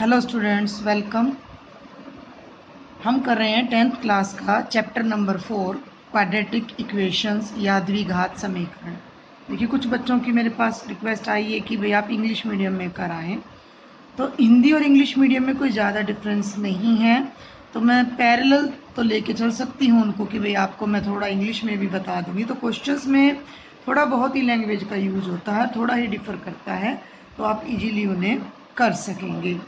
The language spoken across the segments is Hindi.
Hello students, welcome. हम कर रहे हैं 10th क्लास का चैप्टर नंबर 4 क्वाड्रेटिक इक्वेशंस या द्विघात समीकरण। देखिए, कुछ बच्चों की मेरे पास रिक्वेस्ट आई है कि भाई आप इंग्लिश मीडियम में कराएं। तो हिंदी और इंग्लिश मीडियम में कोई ज़्यादा डिफरेंस नहीं है, तो मैं पैरेलल तो लेके चल सकती हूँ उनको कि भाई आपको मैं थोड़ा इंग्लिश में भी बता दूँगी। तो क्वेश्चंस में थोड़ा बहुत ही लैंग्वेज का यूज होता है, थोड़ा ही डिफ़र करता है, तो आप इजीली उन्हें कर सकेंगे।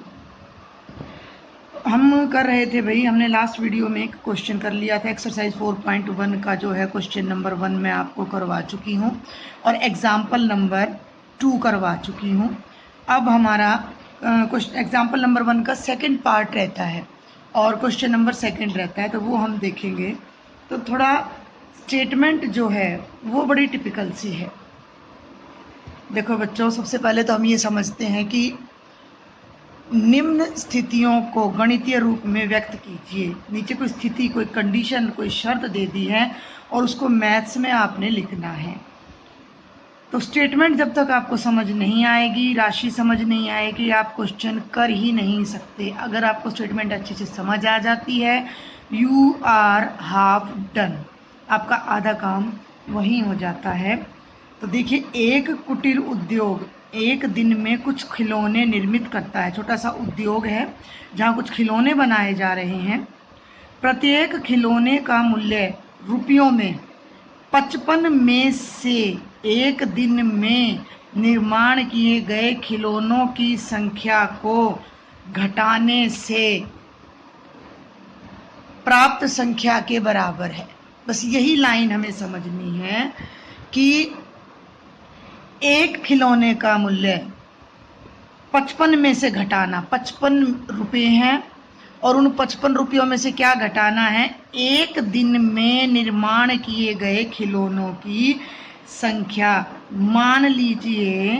हम कर रहे थे भाई, हमने लास्ट वीडियो में एक क्वेश्चन कर लिया था। एक्सरसाइज 4.1 का जो है क्वेश्चन नंबर 1 मैं आपको करवा चुकी हूँ और एग्जाम्पल नंबर 2 करवा चुकी हूँ। अब हमारा एग्जाम्पल नंबर 1 का सेकंड पार्ट रहता है और क्वेश्चन नंबर 2 रहता है, तो वो हम देखेंगे। तो थोड़ा स्टेटमेंट जो है वो बड़ी टिपिकल सी है। देखो बच्चों, सबसे पहले तो हम ये समझते हैं कि निम्न स्थितियों को गणितीय रूप में व्यक्त कीजिए। नीचे कोई स्थिति, कोई कंडीशन, कोई शर्त दे दी है और उसको मैथ्स में आपने लिखना है। तो स्टेटमेंट जब तक आपको समझ नहीं आएगी, राशि समझ नहीं आएगी, आप क्वेश्चन कर ही नहीं सकते। अगर आपको स्टेटमेंट अच्छे से समझ आ जाती है, यू आर हाफ डन, आपका आधा काम वहीं हो जाता है। तो देखिए, एक कुटीर उद्योग एक दिन में कुछ खिलौने निर्मित करता है। छोटा सा उद्योग है जहाँ कुछ खिलौने बनाए जा रहे हैं। प्रत्येक खिलौने का मूल्य रुपयों में 55 में से एक दिन में निर्माण किए गए खिलौनों की संख्या को घटाने से प्राप्त संख्या के बराबर है। बस यही लाइन हमें समझनी है कि एक खिलौने का मूल्य 55 में से घटाना, 55 रुपये हैं और उन 55 रुपयों में से क्या घटाना है, एक दिन में निर्माण किए गए खिलौनों की संख्या। मान लीजिए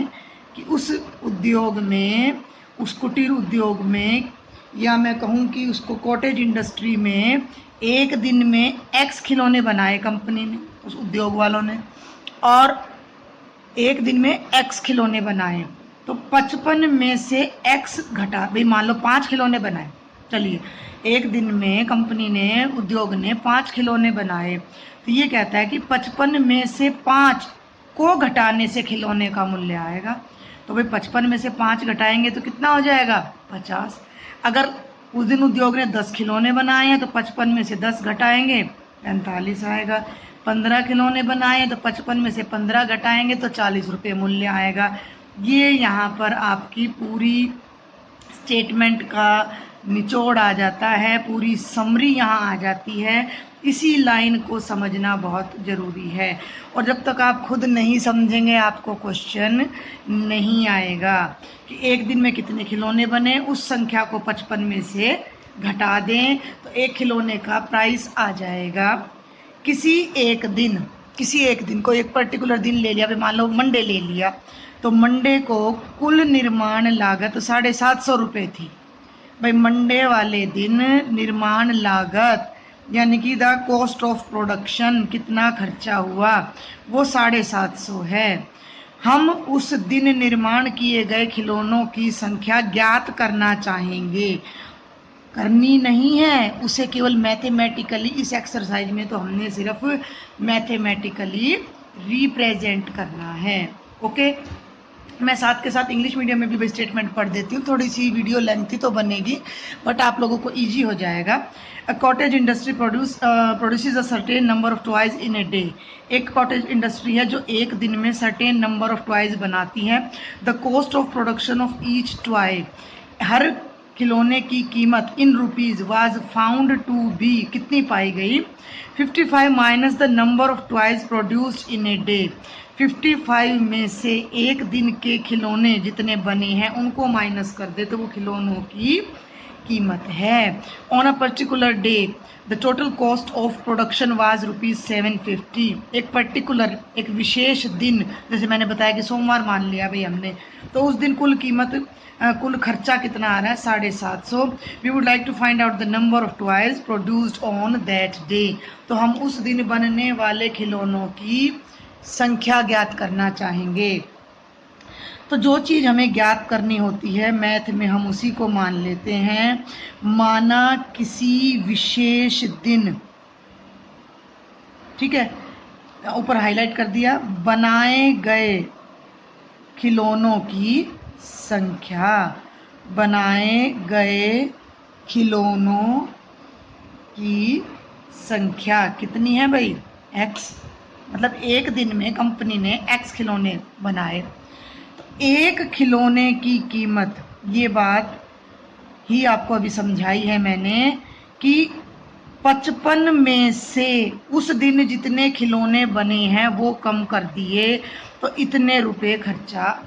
कि उस उद्योग में, उस कुटीर उद्योग में, या मैं कहूँ कि उसको कॉटेज इंडस्ट्री में एक दिन में एक्स खिलौने बनाए कंपनी ने, उस उद्योग वालों ने, और एक दिन में एक्स खिलौने बनाए। तो 55 में से एक्स घटा, भाई मान लो 5 खिलौने बनाए। चलिए, एक दिन में कंपनी ने, उद्योग ने 5 खिलौने बनाए, तो ये कहता है कि 55 में से 5 को घटाने से खिलौने का मूल्य आएगा। तो भाई 55 में से 5 घटाएंगे तो कितना हो जाएगा, 50। अगर उस दिन उद्योग ने 10 खिलौने बनाए हैं तो 55 में से 10 घटाएंगे 45 आएगा। 15 खिलौने बनाए तो 55 में से 15 घटाएंगे तो 40 रुपये मूल्य आएगा। ये यहाँ पर आपकी पूरी स्टेटमेंट का निचोड़ आ जाता है, पूरी समरी यहाँ आ जाती है। इसी लाइन को समझना बहुत ज़रूरी है और जब तक आप खुद नहीं समझेंगे आपको क्वेश्चन नहीं आएगा। कि एक दिन में कितने खिलौने बने, उस संख्या को 55 में से घटा दें तो एक खिलौने का प्राइस आ जाएगा। किसी एक दिन को, एक पर्टिकुलर दिन ले लिया, मान लो मंडे ले लिया, तो मंडे को कुल निर्माण लागत 750 रुपये थी। भाई मंडे वाले दिन निर्माण लागत यानी कि द कॉस्ट ऑफ प्रोडक्शन, कितना खर्चा हुआ, वो 750 है। हम उस दिन निर्माण किए गए खिलौनों की संख्या ज्ञात करना चाहेंगे। करनी नहीं है उसे, केवल मैथमेटिकली, इस एक्सरसाइज में तो हमने सिर्फ मैथमेटिकली रिप्रेजेंट करना है। ओके, मैं साथ के साथ इंग्लिश मीडियम में भी स्टेटमेंट पढ़ देती हूँ। थोड़ी सी वीडियो लेंथी तो बनेगी बट आप लोगों को इजी हो जाएगा। A cottage industry produces a certain number of toys in a day. एक कॉटेज इंडस्ट्री है जो एक दिन में सर्टेन नंबर ऑफ टॉयज बनाती है। The cost of production of each toy, हर खिलौने की कीमत in rupees was found to be, कितनी पाई गई, 55 minus the number of toys produced in a day. 55 में से एक दिन के खिलौने जितने बने हैं उनको माइनस कर दे तो वो खिलौनों की कीमत है। On a particular day the total cost of production was ₹750। एक पर्टिकुलर, एक विशेष दिन, जैसे मैंने बताया कि सोमवार मान लिया भाई हमने, तो उस दिन कुल कीमत, कुल खर्चा कितना आ रहा है, 750। We would like to find out the number of toys produced on that day. तो हम उस दिन बनने वाले खिलौनों की संख्या ज्ञात करना चाहेंगे। तो तो जो चीज़ हमें ज्ञात करनी होती है मैथ में हम उसी को मान लेते हैं। माना किसी विशेष दिन, ठीक है, ऊपर हाईलाइट कर दिया, बनाए गए खिलौनों की संख्या, बनाए गए खिलौनों की संख्या कितनी है भाई, x। मतलब एक दिन में कंपनी ने x खिलौने बनाए, तो एक खिलौने की कीमत, ये बात ही आपको अभी समझाई है मैंने कि 55 में से उस दिन जितने खिलौने बने हैं वो कम कर दिए, तो इतने रुपए खर्चा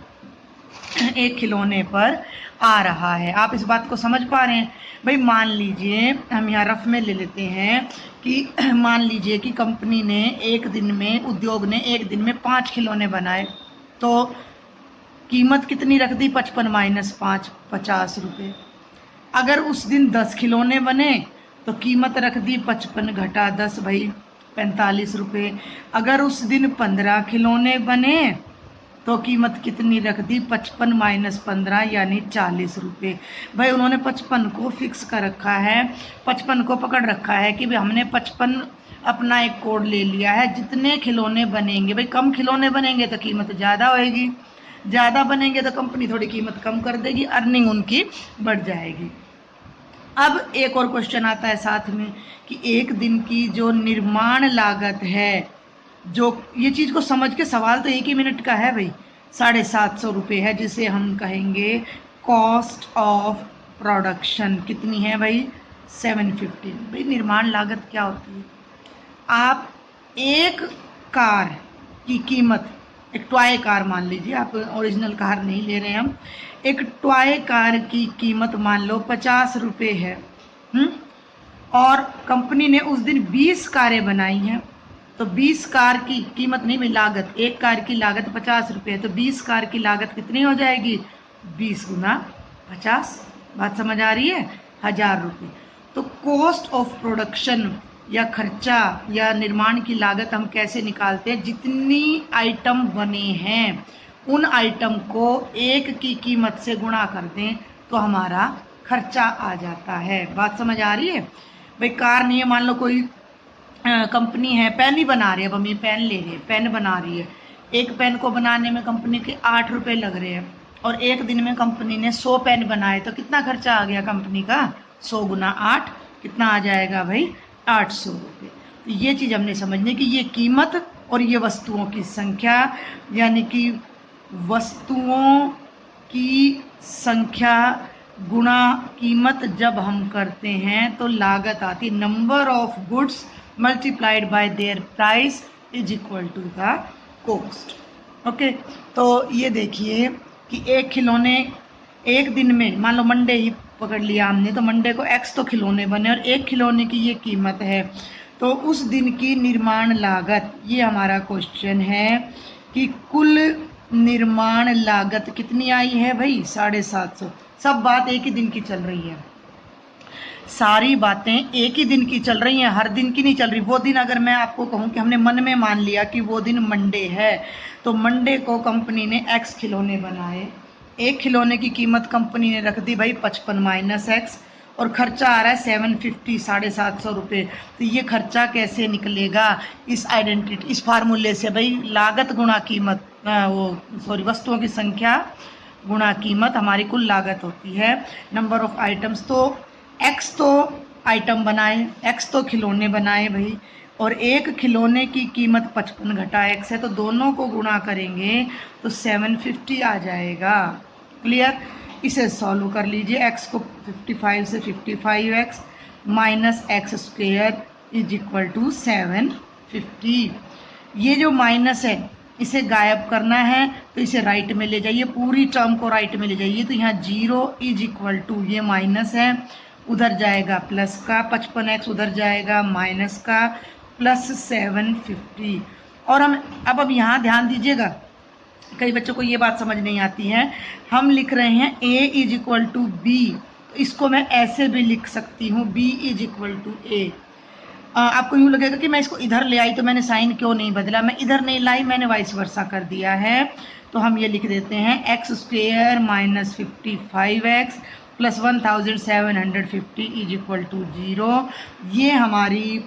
एक खिलौने पर आ रहा है। आप इस बात को समझ पा रहे हैं भाई? मान लीजिए हम यहाँ रफ में ले लेते हैं कि मान लीजिए कि कंपनी ने एक दिन में, उद्योग ने एक दिन में 5 खिलौने बनाए, तो कीमत कितनी रख दी, 55 माइनस 5, 50 रुपये। अगर उस दिन 10 खिलौने बने तो कीमत रख दी 55 घटा 10 भाई 45 रुपये। अगर उस दिन 15 खिलौने बने तो कीमत कितनी रख दी, 55 माइनस 15 यानी 40 रुपये। भाई उन्होंने 55 को फिक्स कर रखा है, 55 को पकड़ रखा है कि भाई हमने 55 अपना एक कोड ले लिया है। जितने खिलौने बनेंगे, भाई कम खिलौने बनेंगे तो कीमत ज़्यादा होएगी, ज़्यादा बनेंगे तो कंपनी थोड़ी कीमत कम कर देगी, अर्निंग उनकी बढ़ जाएगी। अब एक और क्वेश्चन आता है साथ में कि एक दिन की जो निर्माण लागत है, जो ये चीज़ को समझ के, सवाल तो 1 ही मिनट का है भाई, 750 रुपये है, जिसे हम कहेंगे कॉस्ट ऑफ प्रोडक्शन। कितनी है भाई, 750। भाई निर्माण लागत क्या होती है? आप एक कार की कीमत, एक टॉय कार मान लीजिए, आप ओरिजिनल कार नहीं ले रहे हैं हम, एक टॉय कार की कीमत मान लो 50 रुपये है, और कंपनी ने उस दिन 20 कारें बनाई हैं, तो 20 कार की कीमत नहीं भाई, लागत, एक कार की लागत 50 रुपये है, तो 20 कार की लागत कितनी हो जाएगी, 20 गुना 50। बात समझ आ रही है, 1000 रुपये। तो कॉस्ट ऑफ प्रोडक्शन या खर्चा या निर्माण की लागत हम कैसे निकालते हैं, जितनी आइटम बने हैं उन आइटम को एक की कीमत से गुणा कर दें तो हमारा खर्चा आ जाता है। बात समझ आ रही है भाई? कार नहीं है, मान लो कोई कंपनी है, पेन ही बना रही है, अब हम ये पेन ले रहे हैं, पेन बना रही है, एक पेन को बनाने में कंपनी के 8 रुपये लग रहे हैं, और एक दिन में कंपनी ने 100 पेन बनाए, तो कितना खर्चा आ गया कंपनी का, 100 गुना 8 कितना आ जाएगा भाई, 800 रुपये। तो ये चीज़ हमने समझनी कि ये कीमत और ये वस्तुओं की संख्या, यानी कि वस्तुओं की संख्या गुणा कीमत जब हम करते हैं तो लागत आती, number of goods multiplied by their price is equal to the cost. Okay, तो ये देखिए कि एक खिलौने एक दिन में, मान लो मंडे ही पकड़ लिया हमने, तो मंडे को x तो खिलौने बने और एक खिलौने की ये कीमत है, तो उस दिन की निर्माण लागत, ये हमारा क्वेश्चन है कि कुल निर्माण लागत कितनी आई है भाई, 750। सब बात एक ही दिन की चल रही है, सारी बातें एक ही दिन की चल रही हैं, हर दिन की नहीं चल रही। वो दिन अगर मैं आपको कहूँ कि हमने मन में मान लिया कि वो दिन मंडे है, तो मंडे को कंपनी ने x खिलौने बनाए, एक खिलौने की कीमत कंपनी ने रख दी भाई 55 माइनस x, और खर्चा आ रहा है 750, 750 रुपये। तो ये खर्चा कैसे निकलेगा, इस आइडेंटिटी, इस फार्मूले से भाई, लागत गुणा कीमत, वस्तुओं की संख्या गुणा कीमत हमारी कुल लागत होती है। नंबर ऑफ आइटम्स, तो x तो आइटम बनाए, x तो खिलौने बनाए भाई, और एक खिलौने की कीमत 55 घटा x है, तो दोनों को गुणा करेंगे तो 750 आ जाएगा। क्लियर? इसे सॉल्व कर लीजिए, x को 55 से 55x minus x square is equal to 750। ये जो माइनस है इसे गायब करना है, तो इसे राइट में ले जाइए, पूरी टर्म को राइट में ले जाइए, तो यहाँ 0 इज इक्वल टू, ये माइनस है, उधर जाएगा प्लस का 55x, उधर जाएगा माइनस का प्लस 750। और हम अब यहाँ ध्यान दीजिएगा, कई बच्चों को ये बात समझ नहीं आती है, हम लिख रहे हैं a is equal to b, तो इसको मैं ऐसे भी लिख सकती हूँ b is equal to a। आपको यूँ लगेगा कि मैं इसको इधर ले आई तो मैंने साइन क्यों नहीं बदला, मैं इधर नहीं लाई, मैंने वाइस वर्सा कर दिया है। तो हम ये लिख देते हैं x square minus 55x plus 1750 is equal to 0। ये हमारी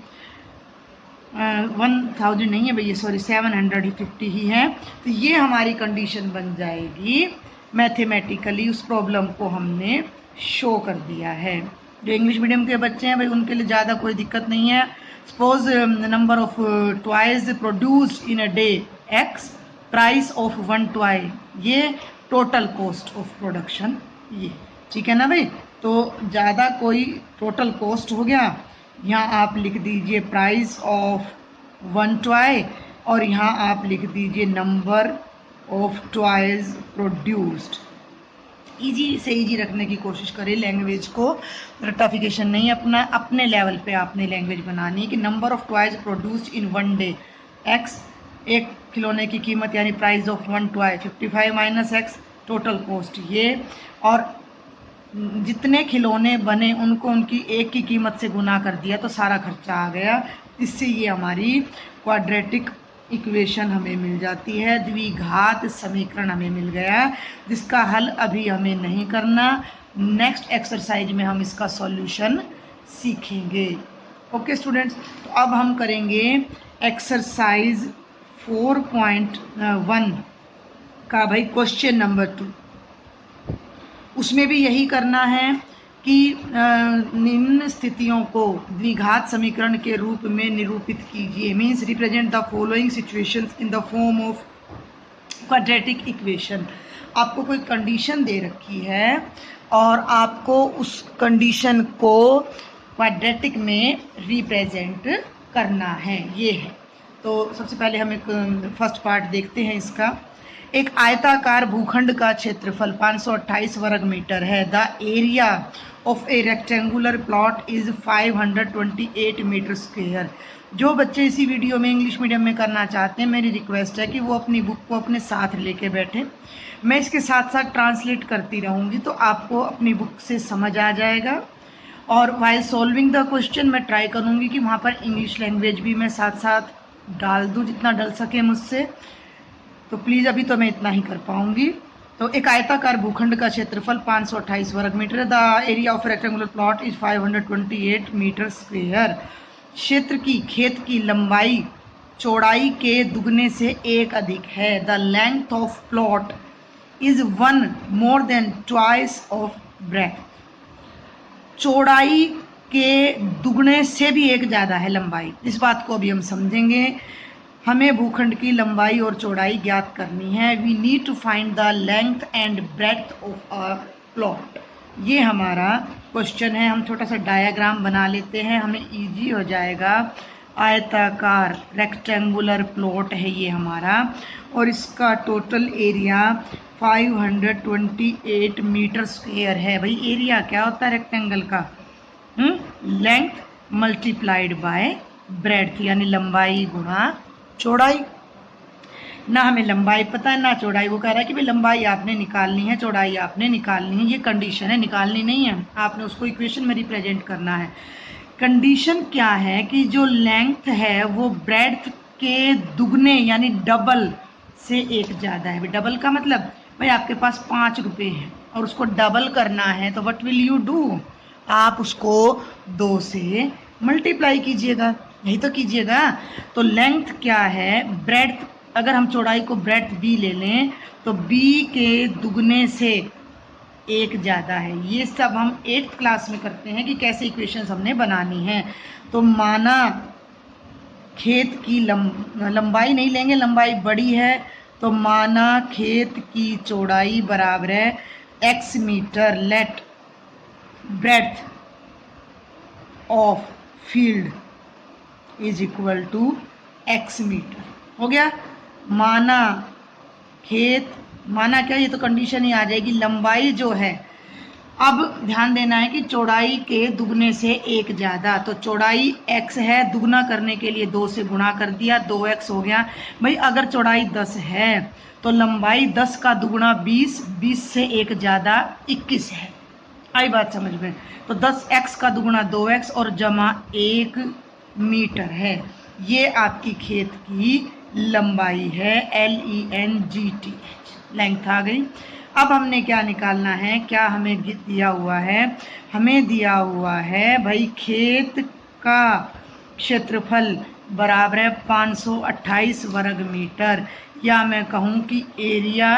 1000 नहीं है भैया, सॉरी 750 ही है। तो ये हमारी कंडीशन बन जाएगी। मैथमेटिकली उस प्रॉब्लम को हमने शो कर दिया है। जो इंग्लिश मीडियम के बच्चे हैं भाई उनके लिए ज़्यादा कोई दिक्कत नहीं है। Suppose number of toys produced in a day x, price of 1 toy, ये टोटल कॉस्ट ऑफ प्रोडक्शन, ये ठीक है ना भाई। तो ज़्यादा कोई टोटल कॉस्ट हो गया, यहाँ आप लिख दीजिए प्राइस ऑफ 1 टॉय और यहाँ आप लिख दीजिए number of toys produced. Easy से इजी रखने की कोशिश करें लैंग्वेज को, रटाफिकेशन नहीं, अपने लेवल पे आपने लैंग्वेज बनानी है कि number of toys produced in 1 day x, एक खिलौने की कीमत यानी price of 1 toy 55 minus x, total cost ये, और जितने खिलौने बने उनको उनकी एक की कीमत से गुना कर दिया तो सारा खर्चा आ गया। इससे ये हमारी क्वाड्रेटिक इक्वेशन हमें मिल जाती है, द्विघात समीकरण हमें मिल गया, जिसका हल अभी हमें नहीं करना, नेक्स्ट एक्सरसाइज में हम इसका सॉल्यूशन सीखेंगे। ओके स्टूडेंट्स, तो अब हम करेंगे एक्सरसाइज 4.1 का भाई क्वेश्चन नंबर 2। उसमें भी यही करना है कि निम्न स्थितियों को द्विघात समीकरण के रूप में निरूपित कीजिए। Means represent the following situations in the form of quadratic equation. आपको कोई कंडीशन दे रखी है और आपको उस कंडीशन को क्वाड्रेटिक में रिप्रेजेंट करना है, ये है। तो सबसे पहले हम एक फर्स्ट पार्ट देखते हैं इसका। एक आयताकार भूखंड का क्षेत्रफल 528 वर्ग मीटर है। The area of a rectangular plot is 528 metre square. जो बच्चे इसी वीडियो में इंग्लिश मीडियम में करना चाहते हैं, मेरी रिक्वेस्ट है कि वो अपनी बुक को अपने साथ लेके बैठे। मैं इसके साथ साथ ट्रांसलेट करती रहूँगी तो आपको अपनी बुक से समझ आ जाएगा। और वाइल सॉल्विंग द क्वेश्चन मैं ट्राई करूँगी कि वहाँ पर इंग्लिश लैंग्वेज भी मैं साथ साथ डाल दूँ जितना डल सके मुझसे। तो प्लीज़ अभी तो मैं इतना ही कर पाऊंगी। तो एक आयताकार भूखंड का क्षेत्रफल 528 वर्ग मीटर है। The area of rectangular plot is 528 metre square. क्षेत्र की खेत की लंबाई चौड़ाई के दुगने से 1 अधिक है। The length of plot is 1 more than twice of breadth. चौड़ाई के दुगने से भी 1 ज़्यादा है लंबाई। इस बात को अभी हम समझेंगे। हमें भूखंड की लंबाई और चौड़ाई ज्ञात करनी है। We need to find the length and breadth of a plot. ये हमारा क्वेश्चन है। हम छोटा सा डायग्राम बना लेते हैं, हमें इजी हो जाएगा। आयताकार रेक्टेंगुलर प्लॉट है ये हमारा, और इसका टोटल एरिया 528 मीटर स्क्वेयर है। भाई एरिया क्या होता है रेक्टेंगल का? लेंथ मल्टीप्लाइड बाय ब्रेड्थ, यानी लंबाई गुणा चौड़ाई। ना हमें लंबाई पता है ना चौड़ाई। वो कह रहा है कि भाई लंबाई आपने निकालनी है, चौड़ाई आपने निकालनी है। ये कंडीशन है, निकालनी नहीं है, आपने उसको इक्वेशन में रिप्रेजेंट करना है। कंडीशन क्या है कि जो लेंथ है वो ब्रेड्थ के दुगने यानी डबल से 1 ज़्यादा है। डबल का मतलब भाई आपके पास 5 रुपये हैं और उसको डबल करना है तो व्हाट विल यू डू? आप उसको 2 से मल्टीप्लाई कीजिएगा, यही तो कीजिएगा। तो लेंथ क्या है? ब्रेड्थ, अगर हम चौड़ाई को ब्रेड्थ b ले लें तो b के दुगने से 1 ज़्यादा है। ये सब हम 8th क्लास में करते हैं कि कैसे इक्वेशंस हमने बनानी है। तो माना खेत की लंबाई नहीं लेंगे, लंबाई बड़ी है, तो माना खेत की चौड़ाई बराबर है x मीटर। Let breadth of field is equal to x metre. हो गया। माना खेत, माना क्या, ये तो कंडीशन ही आ जाएगी। लंबाई जो है, अब ध्यान देना है कि चौड़ाई के दुगने से 1 ज़्यादा। तो चौड़ाई x है, दुगना करने के लिए 2 से गुणा कर दिया, 2x हो गया। भाई अगर चौड़ाई 10 है तो लंबाई 10 का दुगुना 20, 20 से 1 ज़्यादा 21 है। आई बात समझ में? तो 10x का दुगुना 2x और जमा 1 मीटर है। ये आपकी खेत की लंबाई है, LENGTH, लेंथ आ गई। अब हमने क्या निकालना है, क्या हमें दिया हुआ है, हमें दिया हुआ है भाई खेत का क्षेत्रफल बराबर है 528 वर्ग मीटर, या मैं कहूँ कि area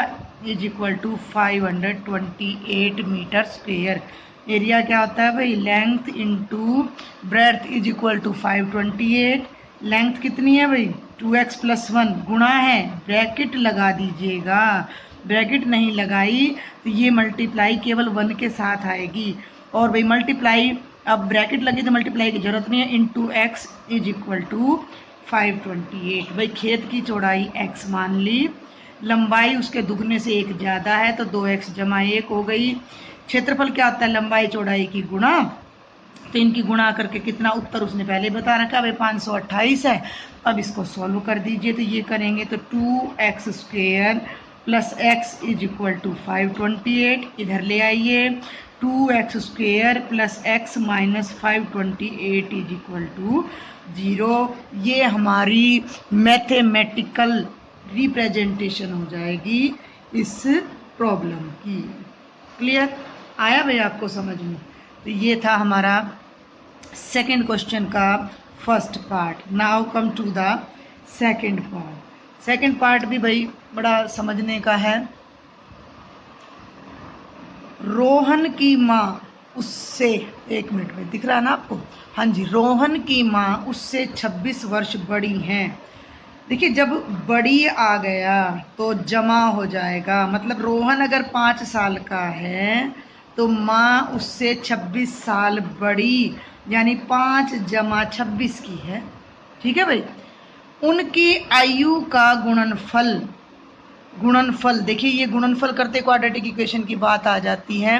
is equal to 528 metre square. Area क्या होता है भाई, length into breadth is equal to 528। Length कितनी है भाई, 2x + 1 गुणा है, ब्रैकेट लगा दीजिएगा, ब्रैकेट नहीं लगाई तो ये मल्टीप्लाई केवल 1 के साथ आएगी। और भाई मल्टीप्लाई, अब ब्रैकेट लगी तो मल्टीप्लाई की जरूरत नहीं है, into x is equal to 528। भाई खेत की चौड़ाई x मान ली, लंबाई उसके दुगने से 1 ज़्यादा है तो 2x + 1 हो गई। क्षेत्रफल क्या होता है, लंबाई चौड़ाई की गुणा, तो इनकी गुणा करके कितना, उत्तर उसने पहले बता रखा भाई 528 है। अब इसको सॉल्व कर दीजिए, तो ये करेंगे तो 2x² + x is equal to 528, इधर ले आइए, 2x² + x - 528 is equal to 0। ये हमारी मैथमेटिकल रिप्रेजेंटेशन हो जाएगी इस प्रॉब्लम की। क्लियर आया भाई आपको समझ में? तो ये था हमारा सेकेंड क्वेश्चन का first part. Now come to the second part. Second part भी भाई बड़ा समझने का है। रोहन की माँ उससे, 1 मिनट में दिख रहा है ना आपको, हाँ जी, रोहन की माँ उससे 26 वर्ष बड़ी हैं। देखिए जब बड़ी आ गया तो जमा हो जाएगा, मतलब रोहन अगर 5 साल का है तो माँ उससे 26 साल बड़ी, यानी 5 + 26 की है। ठीक है भाई। उनकी आयु का गुणनफल, गुणनफल देखिए ये गुणनफल करते क्वाड्रेटिक इक्वेशन की बात आ जाती है।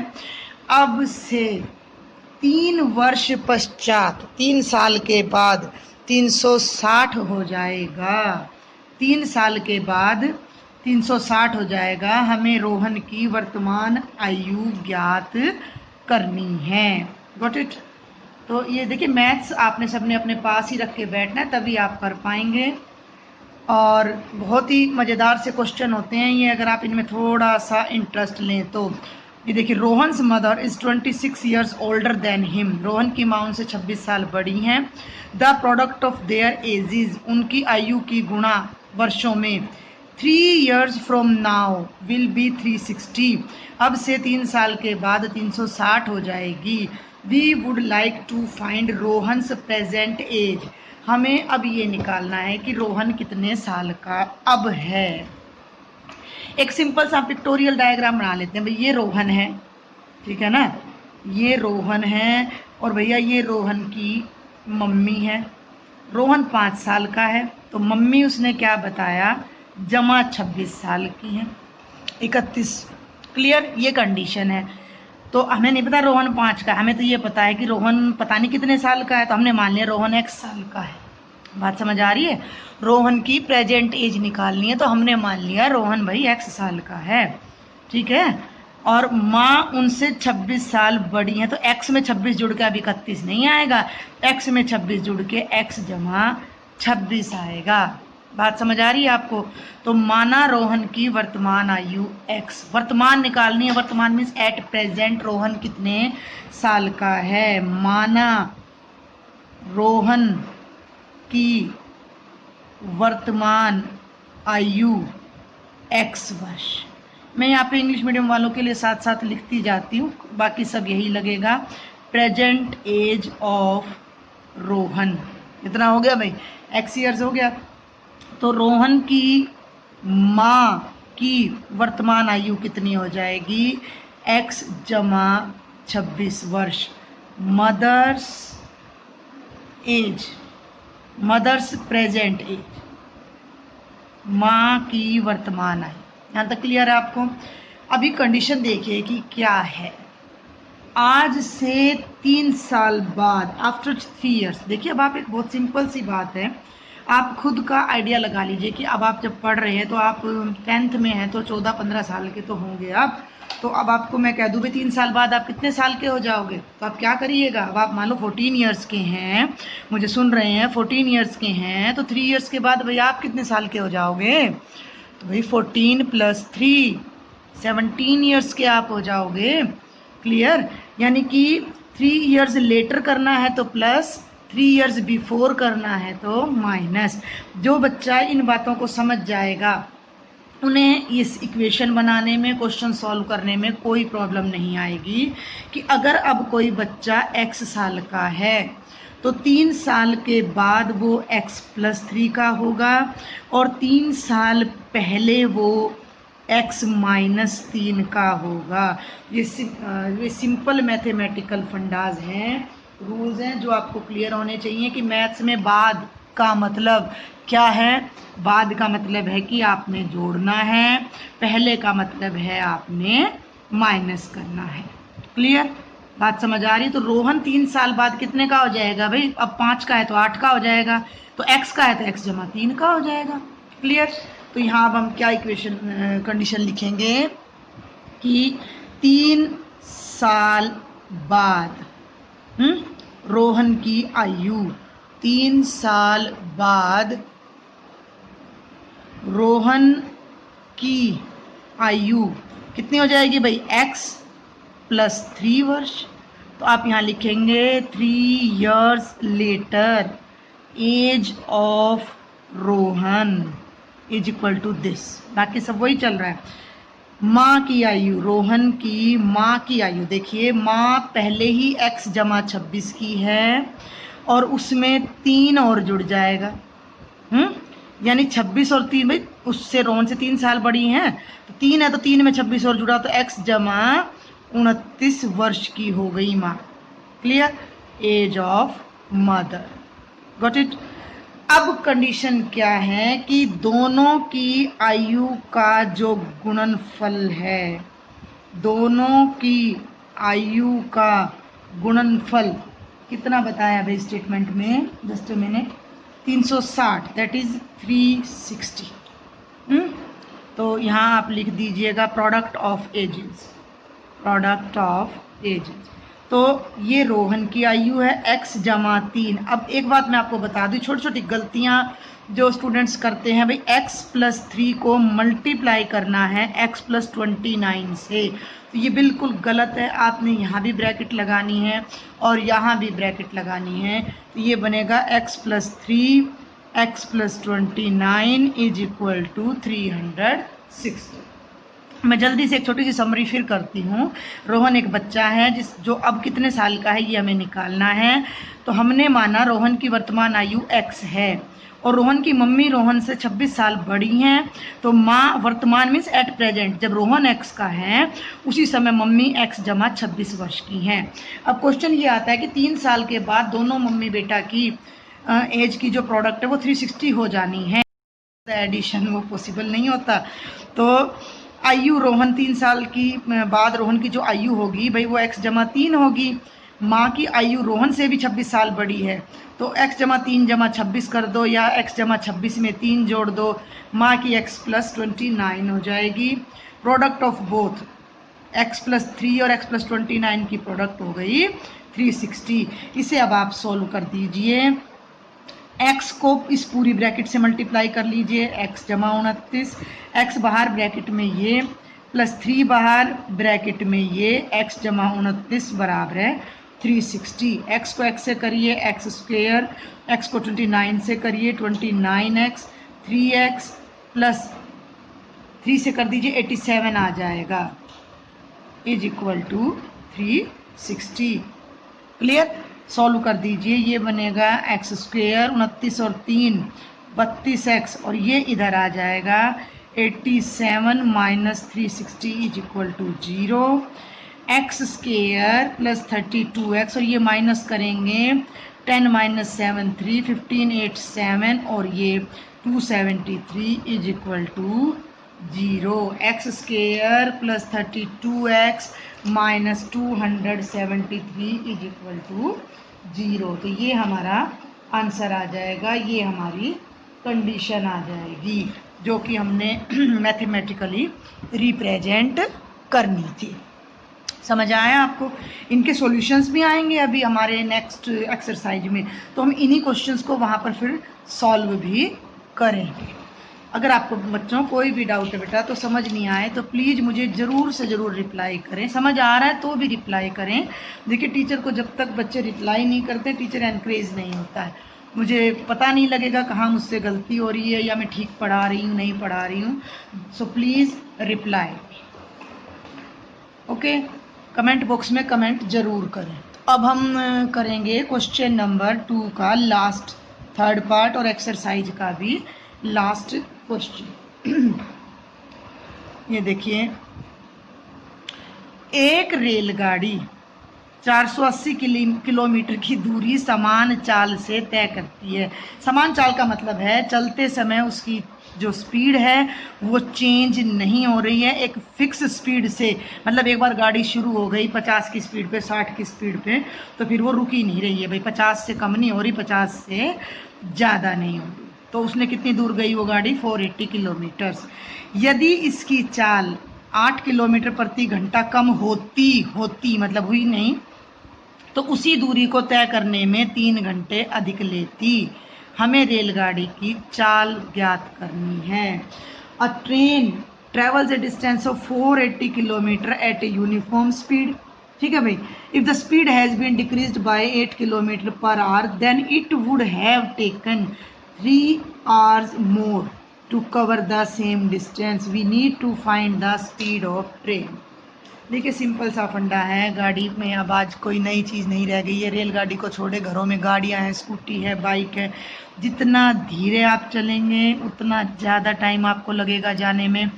अब से 3 वर्ष पश्चात, 3 साल के बाद 360 हो जाएगा, 3 साल के बाद 360 हो जाएगा। हमें रोहन की वर्तमान आयु ज्ञात करनी है। Got it? तो ये देखिए मैथ्स आपने सबने अपने पास ही रख के बैठना है, तभी आप कर पाएंगे। और बहुत ही मज़ेदार से क्वेश्चन होते हैं ये, अगर आप इनमें थोड़ा सा इंटरेस्ट लें तो। ये देखिए, Rohan's mother is 26 years older than him. Rohan की माँ उनसे 26 साल बड़ी हैं। The product of their edges, उनकी आयु की गुणा वर्षों में, 3 years from now will be 360। अब से 3 साल के बाद 360 हो जाएगी। We would like to find Rohan's present age. हमें अब ये निकालना है कि रोहन कितने साल का अब है। एक सिंपल सा पिक्टोरियल डायग्राम बना लेते हैं। भाई ये रोहन है, ठीक है ना, ये रोहन है, और भैया ये रोहन की मम्मी है। रोहन 5 साल का है तो मम्मी उसने क्या बताया, जमा 26 साल की है, 31। क्लियर? ये कंडीशन है। तो हमें नहीं पता रोहन 5 का, हमें तो ये पता है कि रोहन पता नहीं कितने साल का है, तो हमने मान लिया रोहन x साल का है। बात समझ आ रही है? रोहन की प्रेजेंट एज निकालनी है तो हमने मान लिया रोहन भाई x साल का है। ठीक है। और माँ उनसे 26 साल बड़ी हैं तो x में 26 जुड़ के अब 31 नहीं आएगा, x में 26 जुड़ के x + 26 आएगा। बात समझ आ रही है आपको? तो माना रोहन की वर्तमान आयु x, वर्तमान निकालनी है। वर्तमान मीन्स एट प्रेजेंट रोहन कितने साल का है। माना रोहन की वर्तमान आयु x वर्ष। मैं यहाँ पे इंग्लिश मीडियम वालों के लिए साथ साथ लिखती जाती हूँ, बाकी सब यही लगेगा। प्रेजेंट एज ऑफ रोहन कितना हो गया भाई, x ईयर्स हो गया। तो रोहन की माँ की वर्तमान आयु कितनी हो जाएगी, x + 26 वर्ष। Mother's age, mother's present age, माँ की वर्तमान आयु। यहाँ तक क्लियर है आपको? अभी कंडीशन देखिए कि क्या है। आज से 3 साल बाद, आफ्टर 3 ईयर्स। देखिए अब आप, एक बहुत सिंपल सी बात है, आप खुद का आइडिया लगा लीजिए कि अब आप जब पढ़ रहे हैं तो आप 10th में हैं तो 14-15 साल के तो होंगे आप। तो अब आपको मैं कह दूँ भाई 3 साल बाद आप कितने साल के हो जाओगे, तो आप क्या करिएगा, अब आप मान लो 14 ईयर्स के हैं, मुझे सुन रहे हैं 14 ईयर्स के हैं, तो 3 ईयर्स के बाद भाई आप कितने साल के हो जाओगे, तो भाई 14 + 3 17 ईयर्स के आप हो जाओगे। क्लियर, यानी कि 3 ईयर्स लेटर करना है तो प्लस, 3 ईयर्स बिफोर करना है तो माइनस। जो बच्चा इन बातों को समझ जाएगा उन्हें इस इक्वेशन बनाने में, क्वेश्चन सॉल्व करने में कोई प्रॉब्लम नहीं आएगी। कि अगर अब कोई बच्चा x साल का है तो 3 साल के बाद वो x + 3 का होगा, और 3 साल पहले वो x - 3 का होगा। ये सिंपल मैथमेटिकल फंडाज हैं, रूल्स हैं जो आपको क्लियर होने चाहिए कि मैथ्स में बाद का मतलब क्या है। बाद का मतलब है कि आपने जोड़ना है, पहले का मतलब है आपने माइनस करना है। क्लियर, बात समझ आ रही? तो रोहन 3 साल बाद कितने का हो जाएगा भाई, अब 5 का है तो 8 का हो जाएगा, तो x का है तो x = 3 का हो जाएगा। क्लियर, तो यहाँ अब हम क्या इक्वेशन कंडीशन लिखेंगे कि 3 साल बाद रोहन की आयु, 3 साल बाद रोहन की आयु कितनी हो जाएगी भाई, x + 3 वर्ष। तो आप यहाँ लिखेंगे 3 years later age of Rohan = this. बाकी सब वही चल रहा है। माँ की आयु, रोहन की माँ की आयु, देखिए माँ पहले ही x = 26 की है और उसमें 3 और जुड़ जाएगा, यानी 26 और 3, भाई उससे रोहन से 3 साल बड़ी हैं, तो 3 है तो 3 में 26 और जुड़ा तो x = 29 वर्ष की हो गई माँ। Clear, age of mother. Got it. अब कंडीशन क्या है कि दोनों की आयु का जो गुणनफल है, दोनों की आयु का गुणनफल कितना बताया भाई स्टेटमेंट में, just a minute, 360, that is 360। तो यहाँ आप लिख दीजिएगा product of ages, product of ages. तो ये रोहन की आयु है x = 3। अब एक बात मैं आपको बता दूं, छोटी छोटी गलतियां जो स्टूडेंट्स करते हैं भाई, x + 3 को मल्टीप्लाई करना है x + 29 से, तो ये बिल्कुल गलत है। आपने यहाँ भी ब्रैकेट लगानी है और यहाँ भी ब्रैकेट लगानी है, तो ये बनेगा x + 3 x + 29 = 360। मैं जल्दी से एक छोटी सी समरी फिर करती हूँ। रोहन एक बच्चा है जो अब कितने साल का है ये हमें निकालना है। तो हमने माना रोहन की वर्तमान आयु x है और रोहन की मम्मी रोहन से 26 साल बड़ी हैं, तो माँ वर्तमान मीन्स एट प्रेजेंट, जब रोहन x का है उसी समय मम्मी x = 26 वर्ष की हैं। अब क्वेश्चन ये आता है कि 3 साल के बाद दोनों मम्मी बेटा की एज की जो प्रोडक्ट है वो 360 हो जानी है। एडिशन वो पॉसिबल नहीं होता। तो आयु रोहन 3 साल की बाद रोहन की जो आयु होगी भाई वो x = 3 होगी। माँ की आयु रोहन से भी 26 साल बड़ी है, तो x = 3 = 26 कर दो, या x = 26 में 3 जोड़ दो, माँ की x + 29 हो जाएगी। प्रोडक्ट ऑफ बोथ x + 3 और x + 29 की प्रोडक्ट हो गई 360। इसे अब आप सोल्व कर दीजिए। x को इस पूरी ब्रैकेट से मल्टीप्लाई कर लीजिए, x = 29, x बाहर ब्रैकेट में ये प्लस 3 बाहर ब्रैकेट में ये, x = 29 बराबर है 360। x को x से करिए x², x को 29 से करिए 29x, 3x प्लस 3 से कर दीजिए 87 आ जाएगा = 360। क्लियर, सॉल्व कर दीजिए, ये बनेगा x² 29 और 3 32x, और ये इधर आ जाएगा 87 - 360 = 0। x² + 32x, और ये माइनस करेंगे 10 - 7 3 15 8 7, और ये 273 = 0। x² + 32x - 273 = 0। तो ये हमारा आंसर आ जाएगा, ये हमारी कंडीशन आ जाएगी जो कि हमने मैथमेटिकली रिप्रेजेंट करनी थी। समझ आया आपको? इनके सॉल्यूशंस भी आएंगे अभी हमारे नेक्स्ट एक्सरसाइज में, तो हम इन्हीं क्वेश्चंस को वहाँ पर फिर सॉल्व भी करेंगे। अगर आपको बच्चों कोई भी डाउट है बेटा तो समझ नहीं आए तो प्लीज़ मुझे ज़रूर से ज़रूर रिप्लाई करें। समझ आ रहा है तो भी रिप्लाई करें। देखिए टीचर को जब तक बच्चे रिप्लाई नहीं करते टीचर एनकरेज नहीं होता है। मुझे पता नहीं लगेगा कहाँ मुझसे गलती हो रही है या मैं ठीक पढ़ा रही हूँ नहीं पढ़ा रही हूँ। So please reply. Okay, comment box में कमेंट जरूर करें। अब हम करेंगे क्वेश्चन नंबर 2 का लास्ट थर्ड पार्ट और एक्सरसाइज का भी लास्ट क्वेश्चन। ये देखिए, एक रेलगाड़ी 480 किलोमीटर की दूरी समान चाल से तय करती है। समान चाल का मतलब है चलते समय उसकी जो स्पीड है वो चेंज नहीं हो रही है एक फिक्स स्पीड से। मतलब एक बार गाड़ी शुरू हो गई 50 की स्पीड पे 60 की स्पीड पे तो फिर वो रुकी नहीं रही है भाई, 50 से कम नहीं हो रही 50 से ज़्यादा नहीं हो रही। तो उसने कितनी दूर गई वो गाड़ी? 480 किलोमीटर्स। यदि इसकी चाल 8 किलोमीटर प्रति घंटा कम होती मतलब हुई नहीं तो उसी दूरी को तय करने में 3 घंटे अधिक लेती। हमें रेलगाड़ी की चाल ज्ञात करनी है। A train travels a distance of 480 kilometre at a uniform speed. ठीक है भाई, if the speed has been decreased by 8 kilometre per hour then it would have taken 3 hours more to cover the same distance. We need to find the speed of train. देखिए सिंपल सा फंडा है। गाड़ी में अब आज कोई नई चीज़ नहीं रह गई है। रेलगाड़ी को छोड़े घरों में गाड़ियां हैं, स्कूटी है, बाइक है। जितना धीरे आप चलेंगे उतना ज़्यादा टाइम आपको लगेगा जाने में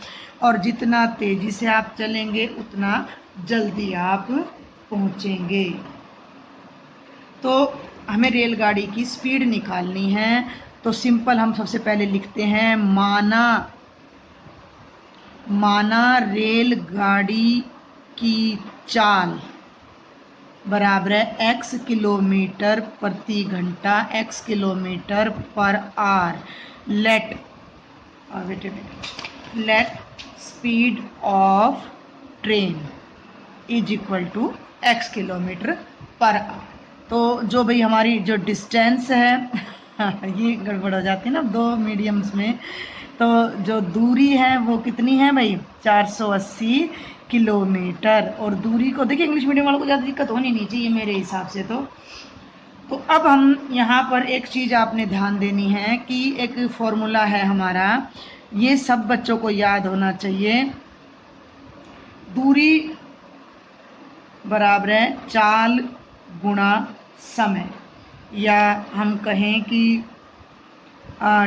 और जितना तेज़ी से आप चलेंगे उतना जल्दी आप पहुंचेंगे। तो हमें रेलगाड़ी की स्पीड निकालनी है। तो सिंपल हम सबसे पहले लिखते हैं माना रेलगाड़ी की चाल बराबर है x किलोमीटर प्रति घंटा, x kilometre per hour. Let speed of train is equal to x kilometre per hour. तो जो भाई हमारी जो डिस्टेंस है ये गड़बड़ हो जाती है ना दो मीडियम्स में। तो जो दूरी है वो कितनी है भाई? 480 किलोमीटर। और दूरी को देखिए इंग्लिश मीडियम वालों को ज़्यादा दिक्कत होनी नहीं चाहिए मेरे हिसाब से। तो अब हम यहाँ पर एक चीज़ आपने ध्यान देनी है कि एक फॉर्मूला है हमारा, ये सब बच्चों को याद होना चाहिए। दूरी बराबर है चाल गुणा समय, या हम कहें कि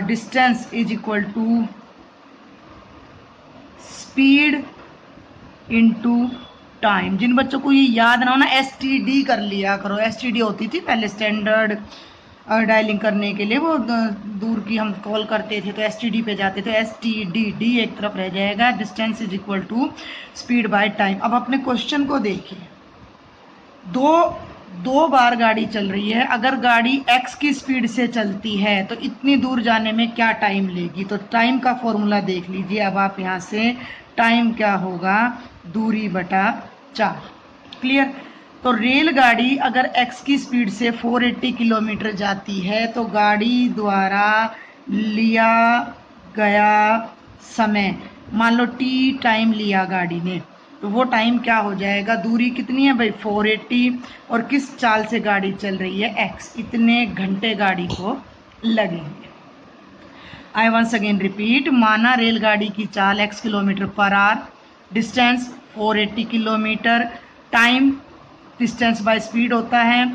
distance is equal to speed into time. जिन बच्चों को ये याद ना हो ना STD कर लिया करो। STD होती थी पहले स्टैंडर्ड डायलिंग करने के लिए, वो दूर की हम कॉल करते थे तो STD पे जाते थे। STD डी एक तरफ रह जाएगा। Distance is equal to speed by time. अब अपने क्वेश्चन को देखिए, दो बार गाड़ी चल रही है। अगर गाड़ी x की स्पीड से चलती है तो इतनी दूर जाने में क्या टाइम लेगी? तो टाइम का फॉर्मूला देख लीजिए। अब आप यहाँ से टाइम क्या होगा? दूरी बटा 4। क्लियर? तो रेलगाड़ी अगर x की स्पीड से 480 किलोमीटर जाती है तो गाड़ी द्वारा लिया गया समय, मान लो t टाइम लिया गाड़ी ने, तो वो टाइम क्या हो जाएगा? दूरी कितनी है भाई? 480। और किस चाल से गाड़ी चल रही है? x। इतने घंटे गाड़ी को लगेंगे। आई वंस अगेन रिपीट, माना रेलगाड़ी की चाल x kilometre per hour, distance 480 kilometre, time distance by speed होता है।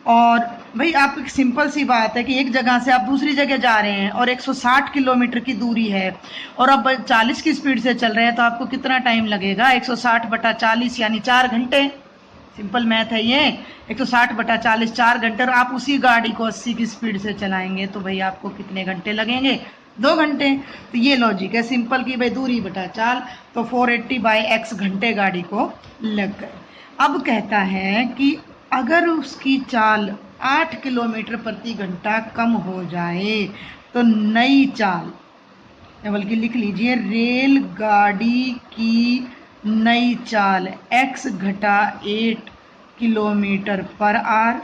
और भाई आप एक सिंपल सी बात है कि एक जगह से आप दूसरी जगह जा रहे हैं और 160 किलोमीटर की दूरी है और अब 40 की स्पीड से चल रहे हैं तो आपको कितना टाइम लगेगा? 160 बटा 40 यानी 4 घंटे। सिंपल मैथ है ये। 160 बटा 40 4 घंटे। और आप उसी गाड़ी को 80 की स्पीड से चलाएंगे तो भाई आपको कितने घंटे लगेंगे? 2 घंटे। तो ये लॉजिक है सिंपल की भाई दूरी बटा चाल, तो 480 बाय x घंटे गाड़ी को लग गए। अब कहता है कि अगर उसकी चाल 8 किलोमीटर प्रति घंटा कम हो जाए तो नई चाल, बल्कि लिख लीजिए रेलगाड़ी की नई चाल x घटा 8 किलोमीटर पर आवर।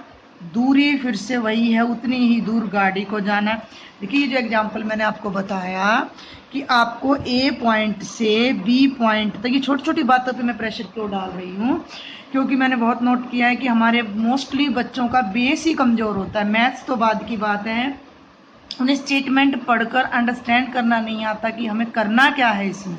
दूरी फिर से वही है, उतनी ही दूर गाड़ी को जाना। देखिए जो एग्जाम्पल मैंने आपको बताया कि आपको A पॉइंट से B पॉइंट तक, ये छोटी छोटी बातों पे मैं प्रेशर क्यों डाल रही हूँ, क्योंकि मैंने बहुत नोट किया है कि हमारे मोस्टली बच्चों का बेस ही कमज़ोर होता है। मैथ्स तो बाद की बात है, उन्हें स्टेटमेंट पढ़कर अंडरस्टैंड करना नहीं आता कि हमें करना क्या है। इसमें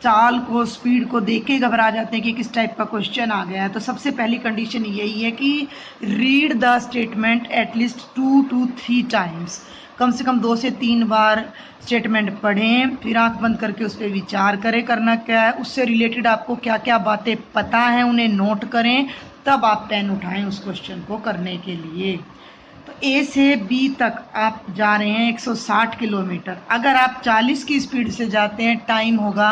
चाल को, स्पीड को देख के घबरा जाते हैं कि किस टाइप का क्वेश्चन आ गया है। तो सबसे पहली कंडीशन यही है कि read the statement at least 2 to 3 times, कम से कम 2 से 3 बार स्टेटमेंट पढ़ें, फिर आंख बंद करके उस पर विचार करें करना क्या है, उससे रिलेटेड आपको क्या क्या बातें पता हैं उन्हें नोट करें, तब आप पेन उठाएं उस क्वेश्चन को करने के लिए। तो A से B तक आप जा रहे हैं 160 किलोमीटर। अगर आप 40 की स्पीड से जाते हैं टाइम होगा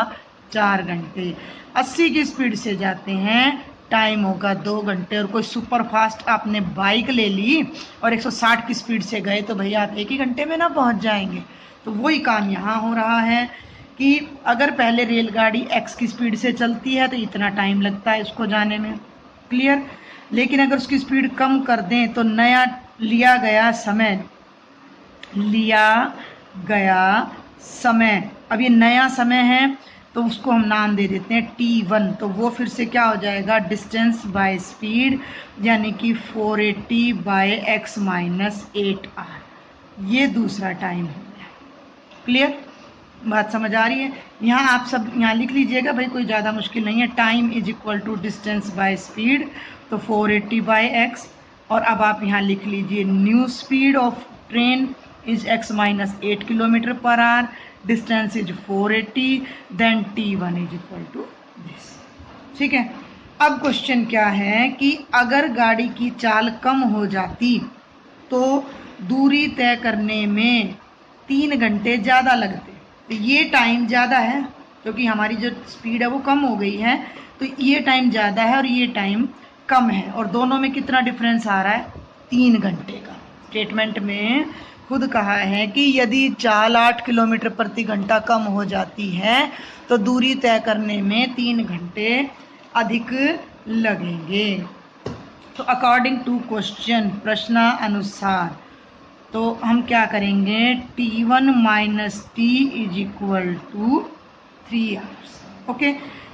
4 घंटे, 80 की स्पीड से जाते हैं टाइम होगा 2 घंटे, और कोई सुपर फास्ट आपने बाइक ले ली और 160 की स्पीड से गए तो भैया आप 1 ही घंटे में ना पहुंच जाएंगे। तो वही काम यहाँ हो रहा है कि अगर पहले रेलगाड़ी x की स्पीड से चलती है तो इतना टाइम लगता है इसको जाने में, क्लियर। लेकिन अगर उसकी स्पीड कम कर दें तो नया लिया गया समय, अब ये नया समय है तो उसको हम नाम दे देते हैं t1। तो वो फिर से क्या हो जाएगा, डिस्टेंस बाय स्पीड, यानी कि 480 बाय x माइनस 8r, ये दूसरा टाइम हो गया। क्लियर, बात समझ आ रही है। यहाँ आप सब यहाँ लिख लीजिएगा भाई, कोई ज़्यादा मुश्किल नहीं है। Time is equal to distance by speed, तो 480 बाय x, और अब आप यहाँ लिख लीजिए new speed of train is x minus 8 kilometre per hour, distance is 480, then t1 is equal to this. ठीक है, अब क्वेश्चन क्या है कि अगर गाड़ी की चाल कम हो जाती तो दूरी तय करने में 3 घंटे ज़्यादा लगते। तो ये टाइम ज़्यादा है क्योंकि हमारी जो स्पीड है वो कम हो गई है, तो ये टाइम ज़्यादा है और ये टाइम कम है, और दोनों में कितना डिफरेंस आ रहा है, 3 घंटे का। स्टेटमेंट में खुद कहा है कि यदि चाल 8 किलोमीटर प्रति घंटा कम हो जाती है तो दूरी तय करने में 3 घंटे अधिक लगेंगे। तो अकॉर्डिंग टू क्वेश्चन, प्रश्नानुसार, तो हम क्या करेंगे, t1 minus t is equal to 3 hours. Okay,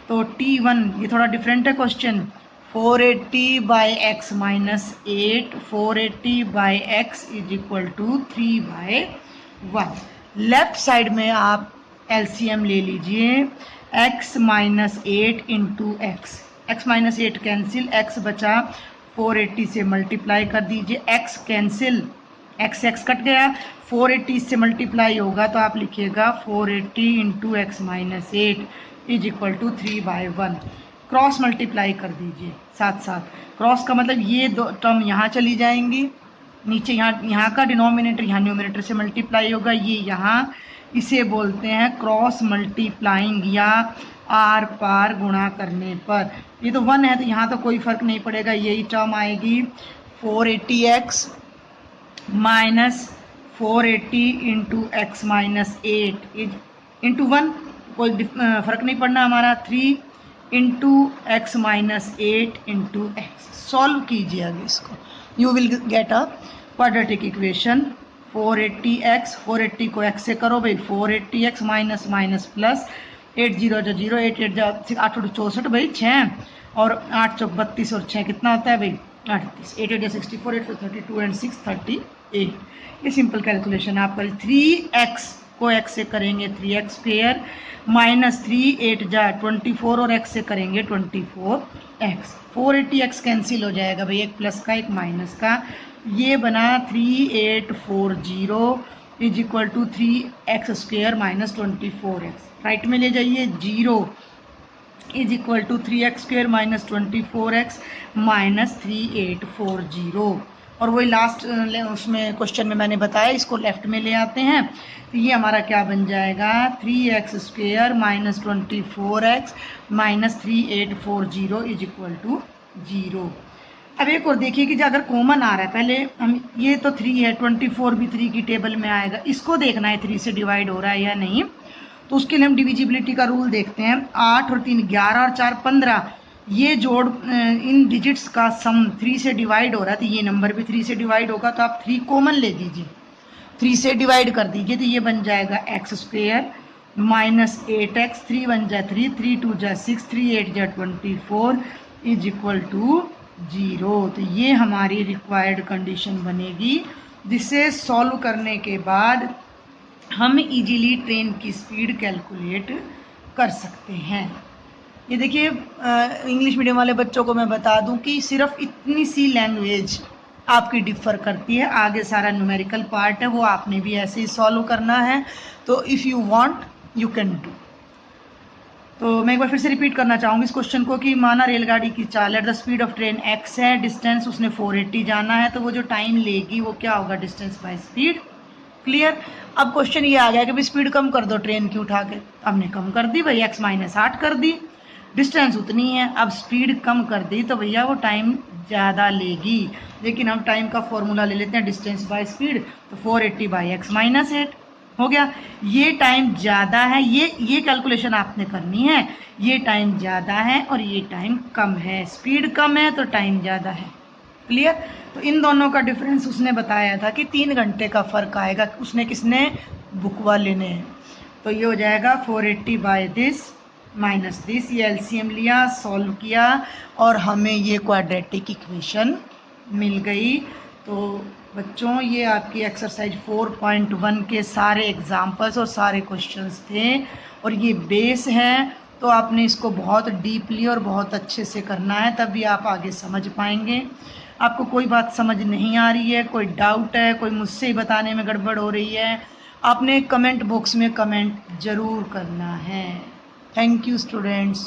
तो t1 ये थोड़ा डिफरेंट है question, 480 by x minus 8, 480 by x is equal to 3 by 1। Left side में आप LCM ले लीजिए, x minus 8 into x minus 8 cancel, x बचा 480 से मल्टीप्लाई कर दीजिए, x कैंसिल, x कट गया, 480 से मल्टीप्लाई होगा तो आप लिखिएगा 480 into x minus 8 is equal to 3 by 1। Cross multiply कर दीजिए साथ साथ, क्रॉस का मतलब ये दो टर्म यहाँ चली जाएंगी, नीचे यहाँ का डिनोमिनेटर यहाँ न्यूमिनेटर से मल्टीप्लाई होगा, ये यहाँ, इसे बोलते हैं क्रॉस मल्टीप्लाइंग या आर पार गुणा करने पर। ये तो 1 है तो यहाँ तो कोई फर्क नहीं पड़ेगा, यही टर्म आएगी 480x minus 480 into x minus 8 is into 1, कोई फर्क नहीं पड़ना हमारा, 3 into x minus 8 into x. Solve कीजिए अब इसको, you will get a quadratic equation. 480x, 480 को x से करो भाई, 480x माइनस माइनस प्लस 8 0 जो 0, 8 8 8 64 भाई 6, और 8 चौक 32 और 6 कितना होता है भाई 38, 8 8 64, 8 32 एंड 6 38। ये सिंपल कैलकुलेशन आप करें। 3x को x से करेंगे 3x स्क्वेयर माइनस 3 8 जा 24 और x से करेंगे 24x। 480x कैंसिल हो जाएगा भाई, एक प्लस का एक माइनस का, ये बना 3840 is equal to 3x square minus 24x। Right में ले जाइए, 0 is equal to 3x square minus 24x minus 3840, और वही लास्ट उसमें क्वेश्चन में मैंने बताया, इसको लेफ्ट में ले आते हैं तो ये हमारा क्या बन जाएगा, 3x square minus 24x minus 3840 is equal to 0। अब एक और देखिए कि जो अगर कॉमन आ रहा है, पहले हम ये तो 3 है, 24 भी 3 की टेबल में आएगा, इसको देखना है 3 से डिवाइड हो रहा है या नहीं। तो उसके लिए हम डिविजिबिलिटी का रूल देखते हैं। 8 और 3 11 और 4 15, ये जोड़ इन डिजिट्स का सम 3 से डिवाइड हो रहा है, तो ये नंबर भी 3 से डिवाइड होगा, तो आप 3 कॉमन ले लीजिए, 3 से डिवाइड कर दीजिए, तो ये बन जाएगा x² माइनस 8x, 3 1 जा 3, 3 2 जा 6, 3 8 जा 24 इज इक्वल टू 0। तो ये हमारी रिक्वायर्ड कंडीशन बनेगी, जिसे सॉल्व करने के बाद हम इजीली ट्रेन की स्पीड कैलकुलेट कर सकते हैं। ये देखिए इंग्लिश मीडियम वाले बच्चों को मैं बता दूं कि सिर्फ इतनी सी लैंग्वेज आपकी डिफ़र करती है, आगे सारा न्यूमेरिकल पार्ट है वो आपने भी ऐसे ही सॉल्व करना है। तो if you want you can do. तो मैं एक बार फिर से रिपीट करना चाहूँगी इस क्वेश्चन को कि माना रेलगाड़ी की चाल है, the speed of train x है, डिस्टेंस उसने 480 जाना है, तो वो जो टाइम लेगी वो क्या होगा, डिस्टेंस बाय स्पीड। क्लियर। अब क्वेश्चन ये आ गया कि भाई स्पीड कम कर दो ट्रेन की उठा के, हमने कम कर दी भाई, x माइनस 8 कर दी, डिस्टेंस उतनी है, अब स्पीड कम कर दी तो भैया वो टाइम ज़्यादा लेगी, लेकिन हम टाइम का फॉर्मूला ले लेते हैं डिस्टेंस बाय स्पीड, तो 480 बाई x माइनस 8 हो गया। ये टाइम ज़्यादा है, ये कैलकुलेशन आपने करनी है, ये टाइम ज़्यादा है और ये टाइम कम है, स्पीड कम है तो टाइम ज़्यादा है। क्लियर। तो इन दोनों का डिफरेंस उसने बताया था कि 3 घंटे का फ़र्क आएगा, उसने किसने, बुकवा लेने हैं। तो ये हो जाएगा 480 बाय दिस माइनस दिस, ये एलसीएम लिया, सॉल्व किया और हमें ये क्वाड्रेटिक इक्वेशन मिल गई। तो बच्चों ये आपकी एक्सरसाइज 4.1 के सारे एग्जाम्पल्स और सारे क्वेश्चंस थे और ये बेस है, तो आपने इसको बहुत डीपली और बहुत अच्छे से करना है, तभी आप आगे समझ पाएंगे। आपको कोई बात समझ नहीं आ रही है, कोई डाउट है, कोई मुझसे ही बताने में गड़बड़ हो रही है, आपने कमेंट बॉक्स में कमेंट ज़रूर करना है। Thank you students.